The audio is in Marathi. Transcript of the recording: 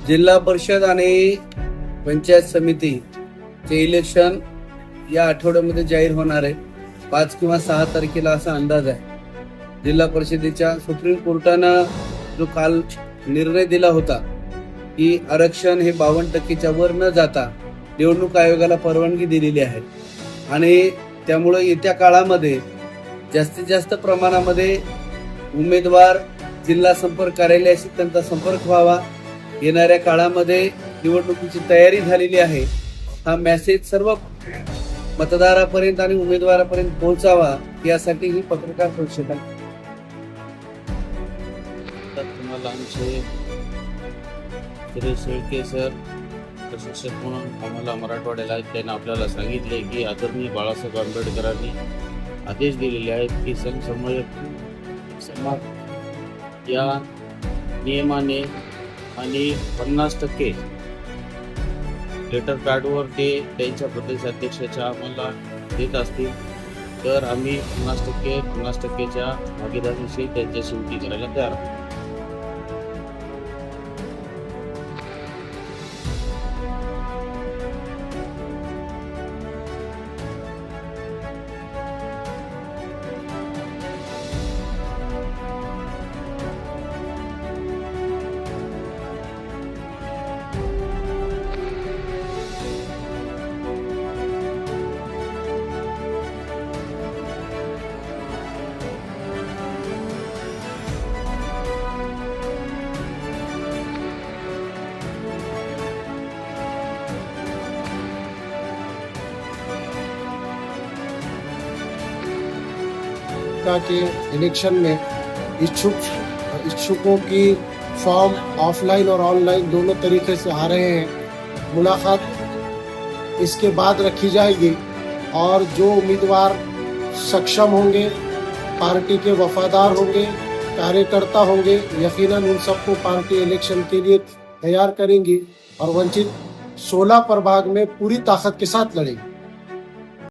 जिल्हा परिषद आणि पंचायत समितीचे इलेक्शन या आठवड्यामध्ये जाहीर होणार आहे. 5 किंवा 6 तारखेला असा अंदाज आहे. जिल्हा परिषदेच्या सुप्रीम कोर्टानं जो काल निर्णय दिला होता की आरक्षण हे 52% वर न जाता निवडणूक आयोगाला परवानगी दिलेली आहे आणि त्यामुळे येत्या काळामध्ये जास्तीत जास्त प्रमाणामध्ये उमेदवार जिल्हा संपर्क कार्यालयाशी त्यांचा संपर्क व्हावा. येणाऱ्या काळामध्ये निवडणुकीची तयारी झालेली आहे. हा मेसेज सर्व मतदारापर्यंत आणि उमेदवारापर्यंत पोहोचावा यासाठी ही पत्रकार परिषद आहे. तुम्हाला आमचे श्री शेळके सर प्रशिक्षक म्हणून आम्हाला मराठवाड्याला आहेत. त्यांनी आपल्याला सांगितले की आदरणीय बाळासाहेब आंबेडकरांनी आदेश दिलेले आहेत की समसमय समाज या नियमाने आणि 50% लेटर पॅडवर ते त्यांच्या प्रदेशाध्यक्षाच्या आम्हाला देत असतील तर आम्ही 50%च्या भागीदारीशी त्यांच्या शेवटी करायला तयार आहोत. के इलेक्शन में इच्छुकों की फॉर्म ऑफलाइन और ऑनलाइन दोनों तरीके से आ रहे हैं. मुलाकात इसके बाद रखी जाएगी और जो उम्मीदवार सक्षम होंगे, पार्टी के वफादार होंगे, कार्यकर्ता होंगे, यकीनन उन सबको पार्टी इलेक्शन के लिए तैयार करेंगी और वंचित 16 प्रभाग में पूरी ताकत के साथ लड़ेगी.